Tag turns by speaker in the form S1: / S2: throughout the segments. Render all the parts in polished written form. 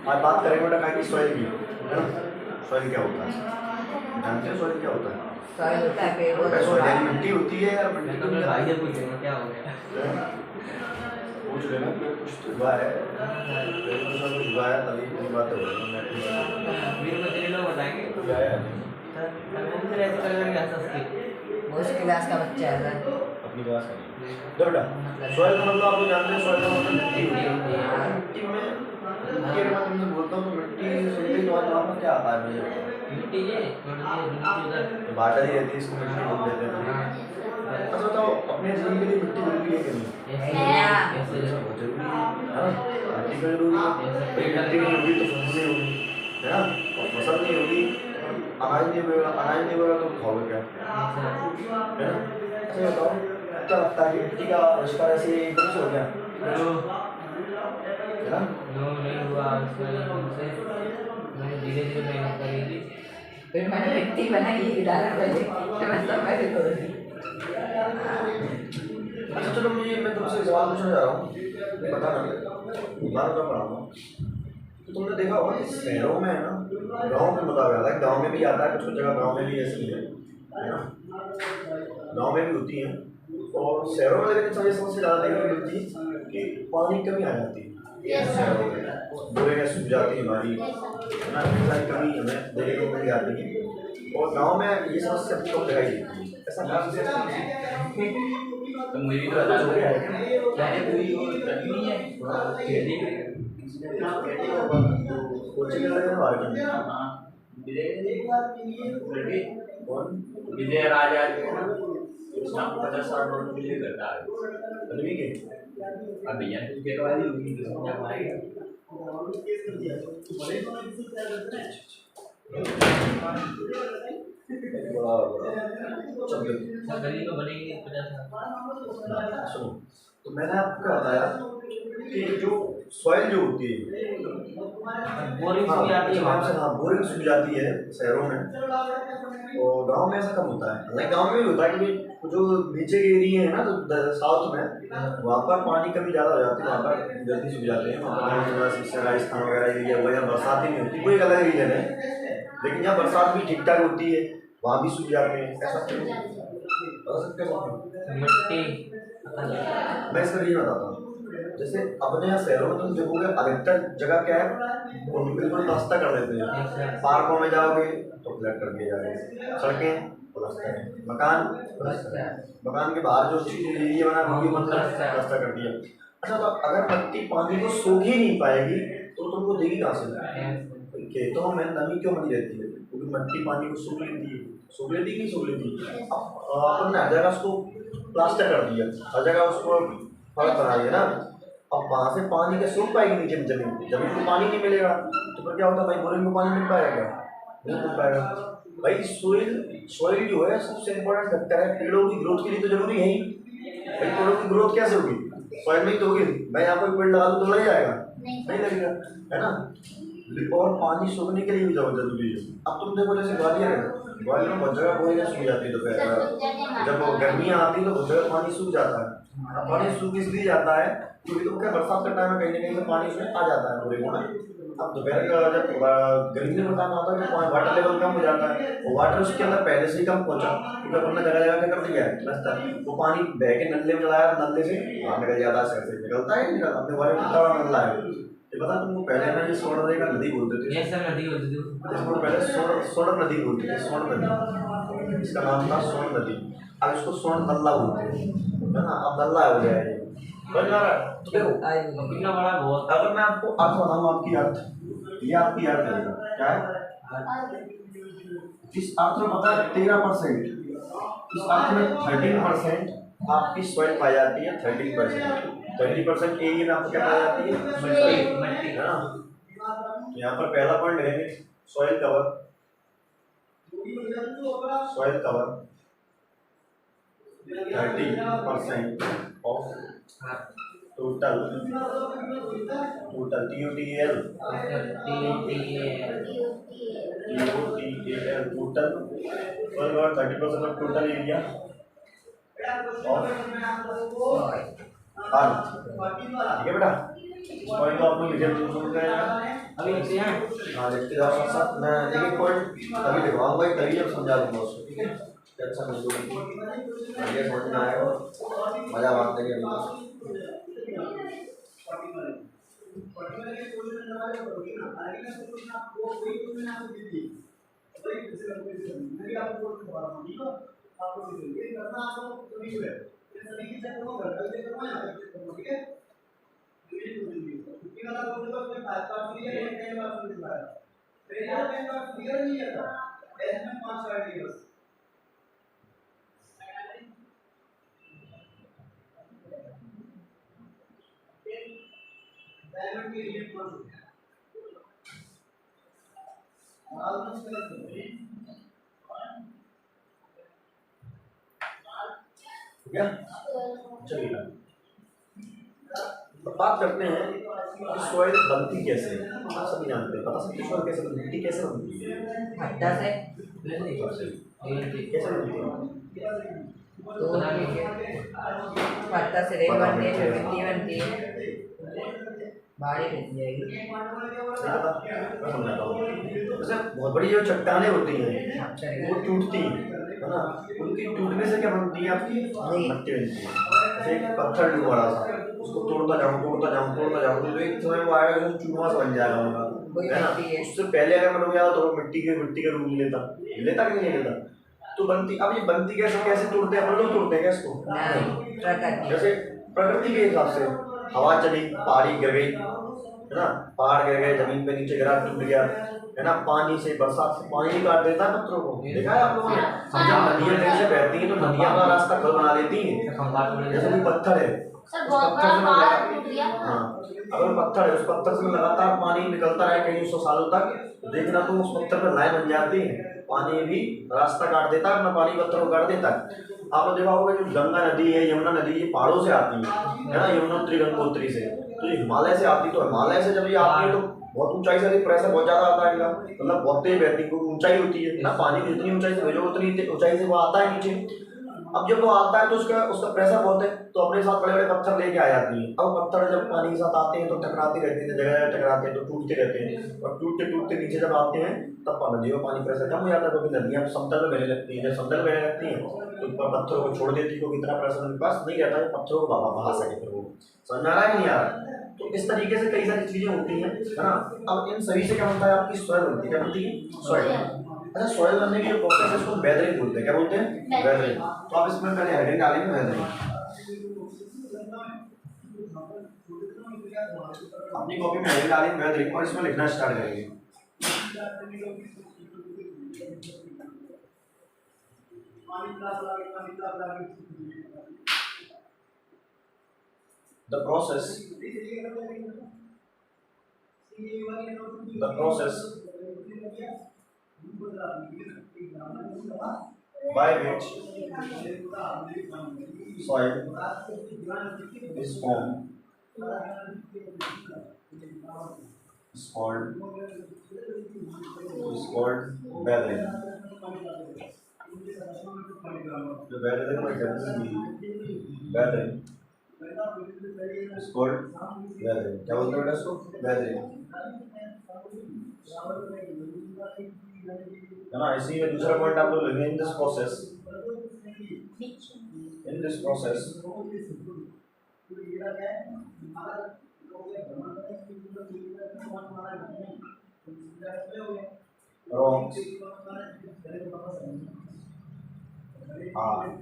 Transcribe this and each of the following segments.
S1: आज बात करेंगे बेटा की सॉइल की, है ना। सॉइल क्या होता है, जानते हैं सॉइल क्या होता है? सॉइल यानी मिट्टी होती है यार। मिट्टी तो मेरे भाई से पूछेंगे क्या हो गया, पूछ लेना। कुछ तो हुआ है, कुछ हुआ है, तभी की बात हो रही है। मेरे को तेरे लोग बताएंगे क्या है
S2: उसकी क्लास का बच्चा है सर।
S1: अपनी क्लास का तो बेटा सॉइल का मतलब आपको जानते हैं, सॉइल का मतलब मिट्टी होती है। मिट्टी में मिट्टी मैं तुमसे बोलता हूँ तो मिट्टी सुनते ही तुम्हारे दिमाग में क्या आता है भैया?
S3: मिट्टी ये
S1: बाटा ही रहती है, इसको मिट्टी बोल देते हैं। अच्छा बताओ, अपने जीवन के लिए मिट्टी जरूरी है कि नहीं? बहुत जरूरी है, मिट्टी का जरूरी है। मिट्टी नहीं होगी तो फसल नहीं होगी, है ना। और फसल नहीं होगी, अनाज नहीं होगा, अनाज नहीं होगा तो खाओगे क्या, है ना। अच्छा बताओ, क्या लगता है कि मिट्टी का आविष्कार ऐसे एकदम से हो गया?
S3: नहीं हुआ, मैंने धीरे धीरे मेहनत करी थी,
S2: फिर मैंने मिट्टी बनाई इधर पहले मैं समझ गई।
S1: अच्छा चलो, मैं तुमसे सवाल पूछने जा रहा हूँ, बताना बार बार पढ़ाऊँगा। तो तुमने देखा होगा कि शहरों में है ना, गाँव में मुताबिक आता है, गाँव में भी आता है, कुछ जगह गाँव में भी ऐसी है ना, गाँव में भी होती है। और शहरों में लेकिन सबसे ज़्यादा देखने को मिलती है कि पानी की कमी आ जाती है। शहरों में बोरिंगें सूख जाती है हमारी, है ना, सारी कमी हमें देखने को मिल जाती है। और गांव में ये समस्या कम दिखाई देती है। ऐसा तो मेरी तो हो गया है पूरी नहीं है कोचिंग विजय राजा 50-60 नोट मिले करता है के अब भैया के वाली होगी तो समझ आएगा। सुनो, तो मैंने आपको क्या बताया कि जो सॉइल जो होती है बोरिंग सूख जाती है, बोरिंग सूख जाती है शहरों में, और गांव में ऐसा कम होता है। हालांकि गांव में भी होता है कि जो नीचे के एरिया है ना, तो साउथ में वहाँ पर पानी कमी ज़्यादा हो जाती है, वहाँ पर जल्दी सूख जाते हैं। वहाँ पर राजस्थान वगैरह एरिया हुआ, यहाँ बरसात ही नहीं होती, कोई अलग रीजन है, लेकिन यहाँ बरसात भी ठीक ठाक होती है, वहाँ भी सूख जाते हैं। ऐसा
S3: मिट्टी
S1: मैं इसका रीजन बताता हूँ। जैसे अपने यहाँ शहरों में तुम देखोगे अधिकतर जगह क्या है, बिल्कुल रास्ता कर देते हैं। पार्कों में जाओगे तो फ्लैट कर दिए जाएंगे, सड़कें प्लास्टर है, मकान के बाहर जो चीज एरिया बना वो भी रास्ता कर दिया। अच्छा तो अगर मिट्टी पानी को सोख ही नहीं पाएगी तो तुमको देगी कहाँ से? खेतों में नमी क्यों बनी रहती है? क्योंकि मिट्टी पानी को सोख लेती है, सोख लेती नहीं सोख लेती। अपन ने हर जगह उसको प्लास्टर कर दिया, हर जगह उसको फर्क बना दिया ना। अब वहाँ से पानी का सूख पाएगी नीचे जमीन को पानी नहीं मिलेगा, तो फिर क्या होता है भाई, बोरिंग को पानी मिल पाएगा क्या? नहीं मिल पाएगा भाई। सॉइल जो है सबसे इम्पोर्टेंट फैक्टर है पेड़ों की ग्रोथ के लिए, तो जरूरी है ही भाई। पेड़ों की ग्रोथ कैसे होगी? सॉइल में ही तो होगी। मैं यहाँ कोई पेड़ लगा दूँ तो लग जाएगा? नहीं लगेगा, है ना। और पानी सूखने के लिए भी जरूरी है। अब तुम देखो जैसे ग्वालियर है, ग्वालियर में बहुत जगह बोरिंग सूख जाती है, दोपहर जब गर्मियाँ आती है तो बहुत जगह पानी सूख जाता है। अब पानी सूख इसलिए जाता है क्योंकि तो क्या बरसात का टाइम में कहीं ना कहीं से पानी उसमें आ जाता है बोरिंगों में। अब दोपहर का जब गर्मी में टाइम आता है तो वाटर लेवल कम हो जाता है, और वाटर उसके अंदर पहले से ही कम पहुंचा क्योंकि अपन ने जगह जगह क्या कर दिया है रास्ता, वो पानी बह के नल्ले में चलाया, नल्ले से बाहर निकल जाता है, शहर से निकलता है निकलता। अपने बारे में कितना बड़ा नल्ला है ये पता तुमको? पहले में ये सोन नदी का नदी बोलते थे, इसको पहले सोन नदी बोलते थे, सोन नदी, इसका नाम था सोन नदी। अब इसको सोन नल्ला बोलते हैं, है ना। अब नल्ला हो गया है ये, समझ आ रहा है? तो देखो कितना बड़ा बहुत। अगर मैं आपको अर्थ बताऊँ, आपकी अर्थ, ये आपकी अर्थ है, क्या है इस अर्थ में? पता है 13%, इस अर्थ में 13% आपकी सॉइल पाई जाती है। 30% एरिया में आपको क्या पाई जाती है? मिट्टी, है ना। यहाँ पर पहला पॉइंट लेंगे soil cover. Soil cover 30% of total TOTAL total 30% of total area और ठीक है बेटा, इस पॉइंट को आप लोग लिखे सुन रहे हैं
S3: अभी लिखते हैं।
S1: हाँ, लिखते जाओ साथ साथ। मैं एक पॉइंट अभी लिखवाऊंगा, तभी जब समझा दूंगा उसको, ठीक है। अच्छा नहीं बढ़िया समझ में आएगा, मजा बात देंगे ठीक है। चलिए तो बात करते हैं कि सॉइल बनती कैसे है। आप सभी जानते हैं, बता सकते हैं सॉइल कैसे बनती है, मिट्टी कैसे बनती है?
S2: भट्टा से
S1: कैसे बनती है?
S2: तो भट्टा से रेत बनती है, फिर मिट्टी बनती है, बाहर ही रहती जाएगी।
S1: नहीं पता, मैं समझाता हूँ। जैसे बहुत बड़ी जो चट्टानें होती हैं वो टूटती हैं, है ना, उनकी टूटने से क्या बनती है आपकी मिट्टी बनती है। जैसे एक पत्थर जो बड़ा सा, उसको तोड़ता जाऊँ तो एक समय वो आएगा जो चूरमा सा बन जाएगा उनका, है ना। उससे पहले अगर मैं गया तो मिट्टी के रूप में लेता कि नहीं लेता, तो बनती। अब ये बनती कैसे तोड़ते हैं अपन लोग, तोड़ते हैं क्या इसको? जैसे प्रकृति के हिसाब से हवा चली, पहाड़ी गिर गई, है ना, पहाड़ गिर गए, जमीन पे नीचे गिरा, टूट गया, है ना, पानी से, बरसात से पानी काट देता है पत्थरों को, देखा है आप लोगों ने। जब नदियां कहीं से बहती हैं तो नदियां का रास्ता खल बना लेती हैं। जैसे कोई पत्थर है, उस पत्थर से हाँ, अगर पत्थर है, उस पत्थर से लगातार पानी निकलता रहे कई सौ सालों तक, तो देखना तो उस पत्थर पर लाइन बन जाती है, पानी भी रास्ता काट देता है, अपना पानी पत्थरों को काट देता है। आपने देखा होगा जो गंगा नदी है, यमुना नदी, ये पहाड़ों से आती है ना, यमुनोत्री गंगोत्री से। तो ये हिमालय से आती, तो हिमालय से जब ये आती है तो बहुत ऊंचाई से प्रेशर बहुत ज्यादा आता है, मतलब बहुत तेज बहती है, ऊंचाई होती है ना, पानी को जितनी ऊंचाई से भेजो उतनी ऊंचाई से वो आता है नीचे। अब जब वो आता है तो उसका प्रेशर बहुत है, तो अपने साथ बड़े बड़े पत्थर लेके आ जाती है। अब पत्थर जब पानी के साथ आते हैं तो टकराते रहते हैं, जगह टकराते हैं तो टूटते रहते हैं, और टूटते नीचे जब आते हैं तब नदियों का पानी प्रेशर कम हो जाता है, क्योंकि नदियाँ समतल में बहने लगती हैं। जब समतल में बहने लगती हैं तो पत्थरों को छोड़ देती है, क्योंकि इतना प्रेशर उनके पास नहीं रहता है पत्थरों को बहा सके। फिर वो समझ में आ रहा है कि नहीं आ रहा? तो इस तरीके से कई सारी चीजें होती हैं, है ना। अब इन सभी से क्या बनता है, आपकी सॉइल बनती है। क्या बनती है? सॉइल। अच्छा, सॉइल बनने की जो प्रोसेस है उसको वेदरिंग बोलते हैं। क्या बोलते हैं? वेदरिंग। तो आप इसमें पहले हेडिंग डालेंगे वेदरिंग, अपनी कॉपी में हेडिंग डालेंगे वेदरिंग, और इसमें लिखना स्टार्ट करेंगे। The process by which soil is formed is called weathering. The weathering by weathering is called weathering. क्या बोलते हैं इसको? weathering, है ना। इसी में दूसरा पॉइंट आप लोग लिखेंगे, in this process rocks are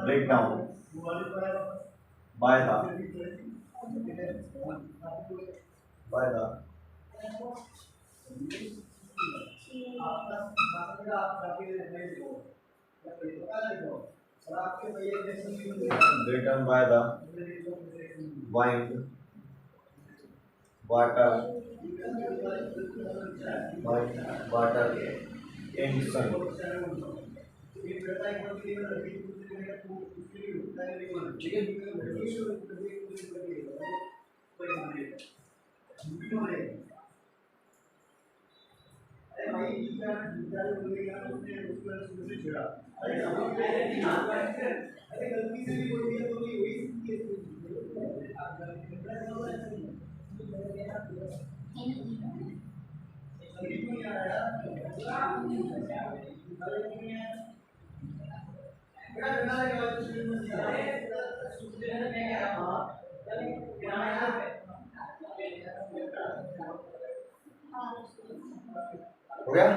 S1: break down by the written by the wind, water and sun. ठीक है। हो गया।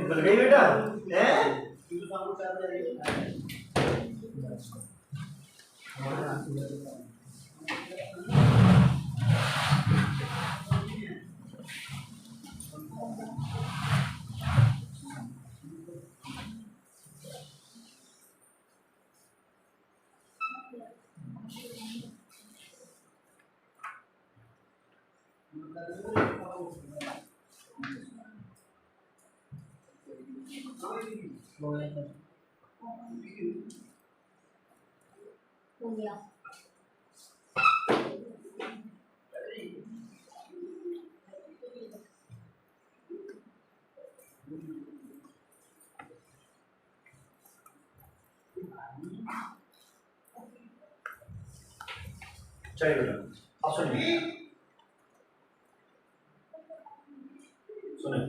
S1: मिल गई बेटा हैं?
S4: हो गया।
S1: चलिए बेटा अब सुनिए सुनिए,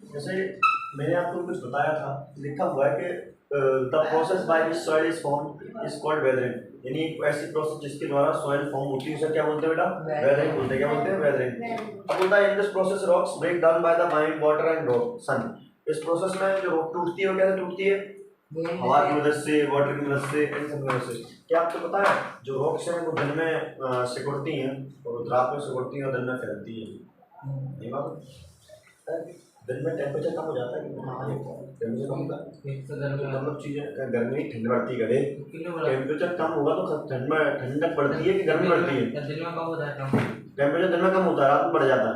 S1: जैसे मैंने आपको कुछ बताया था, लिखा हुआ है कि the process by which soil is form is called weathering, यानी एक ऐसी प्रोसेस जिसके द्वारा सॉइल फॉर्म होती है उसे क्या बोलते हैं बेटा? वेदरिंग बोलते हैं। क्या बोलते हैं? वेदरिंग। अब बोलता है in this process rocks break down by the mind water and sun. इस प्रोसेस में जो रॉक टूटती है वो कैसे टूटती है? हवा की मदद से, वाटर की मदद से, इन सब की मदद से। क्या आपको पता है जो रॉक्स हैं वो दिन में सिकुड़ती हैं और रात में सिकुड़ती हैं और दिन में फैलती हैं? नहीं मालूम? दिन में टेम्परेचर कम हो जाता है कि टेम्परेचर कम होता है, मतलब चीज़ें गर्मी ठंड बढ़ती है। टेम्परेचर कम होगा तो ठंडक बढ़ती है कि गर्मी बढ़ती है?
S3: दिन में कम होता है,
S1: टेम्परेचर दिन में कम होता है, रात में बढ़ जाता है।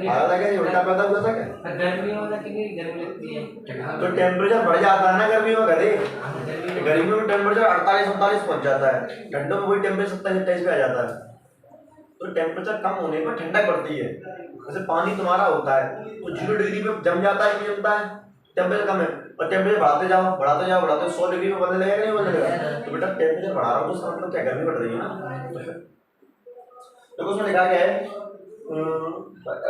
S1: आया था क्या? उल्टा पैदा हुआ था क्या?
S3: गर्मी में कितनी गर्मी लगती है
S1: तो टेम्परेचर बढ़ जाता है ना गर्मी में। गधे गर्मी में टेम्परेचर 48-47 पहुंच जाता है, ठंडों में वही टेम्परेचर 27-28 पे आ जाता है। तो टेम्परेचर कम होने पर ठंडक बढ़ती है। जैसे पानी तुम्हारा होता है तो 0 डिग्री पे जम जाता है कि नहीं जमता है? टेम्परेचर कम है और टेम्परेचर बढ़ाते जाओ बढ़ाते जाओ बढ़ाते 100 डिग्री पे बदल जाएगा नहीं बदलेगा? तो बेटा टेम्परेचर बढ़ा रहा हूँ तो इसका मतलब क्या? गर्मी बढ़ रही है ना। देखो उसमें लिखा गया है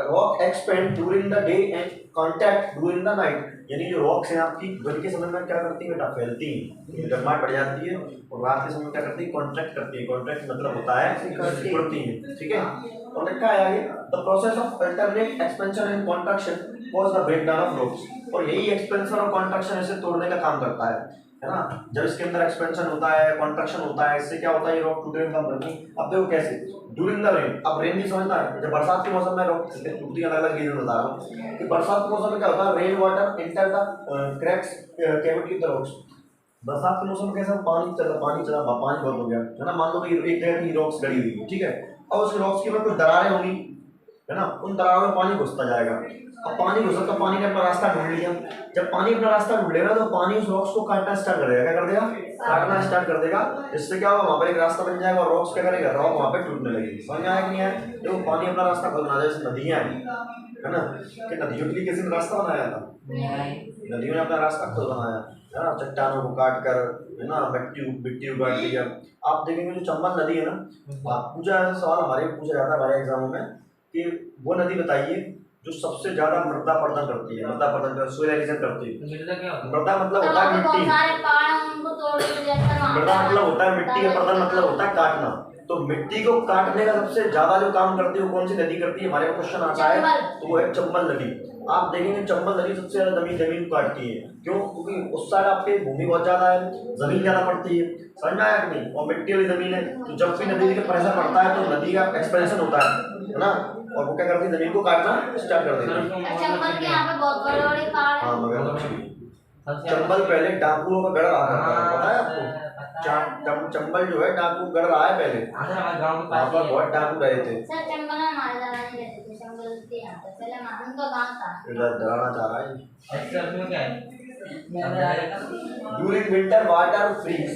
S1: rock expand during the day and contact during the night, यानी जो रॉक्स हैं आपकी दिन के समय में क्या करती है बेटा? फैलती हैं, गर्माहट बढ़ जाती है, और रात के समय क्या करती है? कॉन्ट्रैक्ट करती है। कॉन्ट्रैक्ट मतलब होता है सिकुड़ती है। ठीक है, और लिखा है आगे the process of alternate expansion and contraction cause the breakdown of rocks, और यही एक्सपेंशन और कॉन्ट्रैक्शन इसे तोड़ने का काम करता है ना। जब इसके अंदर एक्सपेंशन होता है, कॉन्ट्रैक्शन होता है, इससे क्या होता है? ये रॉक टूटने का काम करती है। अब देखो कैसे? ड्यूरिंग द रेन, अब रेन भी समझना है। जब बरसात के मौसम में रॉक टूटती है, अलग अलग रीजन बता रहा हूँ कि बरसात के मौसम में क्या होता है? Rain water enter the cracks cavity of the rocks. बरसात के मौसम में कैसा? पानी बहुत हो गया है ना। मान लो कि एक जगह की रॉक्स गड़ी हुई है, ठीक है, और उस रॉक्स के में कुछ दरारें होंगी है ना, उन दरारों में पानी घुसता जाएगा। अब पानी घुसा तो पानी ने अपना रास्ता ढूंढ लिया। जब पानी अपना रास्ता ढूंढ लेगा तो पानी उस रॉक्स को काटना स्टार्ट कर देगा। क्या कर देगा? काटना स्टार्ट कर देगा। इससे क्या होगा? वहां पर एक रास्ता बन जाएगा और रॉक्स क्या करेगा? रॉक वहां पे टूटने लगेगी। समझ में आया कि नहीं आया? देखो पानी अपना रास्ता खुद बना, जैसे नदियां है ना, कि नदियों के लिए किसी ने रास्ता बनाया था? नदियों ने अपना रास्ता खुद बनाया है ना, चट्टानों को काट कर है ना, मिट्टी उगाड़ लिया। आप देखेंगे जो चंबल नदी है ना, आप पूछा ऐसा सवाल हमारे पूछा जाता है हमारे एग्जामों में कि वो नदी बताइए जो सबसे ज्यादा मृदा पर्दन करती है, मृदा पर्दन सोइल एरोजन करती है। मृदा मतलब होता है मिट्टी, मृदा मतलब होता है मिट्टी का पर्दन मतलब होता है काटना। तो मिट्टी को काटने का सबसे ज्यादा जो काम करती है वो कौन सी नदी करती है? हमारे क्वेश्चन आता है तो वो है चंबल नदी। आप देखेंगे चंबल नदी सबसे ज्यादा जमीन को काटती है। क्यों? क्योंकि उस साइड आपके भूमि बहुत ज्यादा है, जमीन ज्यादा पड़ती है। समझ में आया कि नहीं? और मिट्टी वाली जमीन है तो जब भी नदी का प्रेशर पड़ता है तो नदी का एक्सपेंशन होता है ना, और वो क्या करती है? जमीन को काटना स्टार्ट कर देती है। हाँ मगर चंबल पहले डाकुओं का गढ़ रहा करता था, पता है आपको? चंबल जो है डाकू गढ़ रहा है पहले, वहाँ पर बहुत डाकू रहे थे। डराना चाह रहा है।
S3: क्या है?
S1: During winter water freeze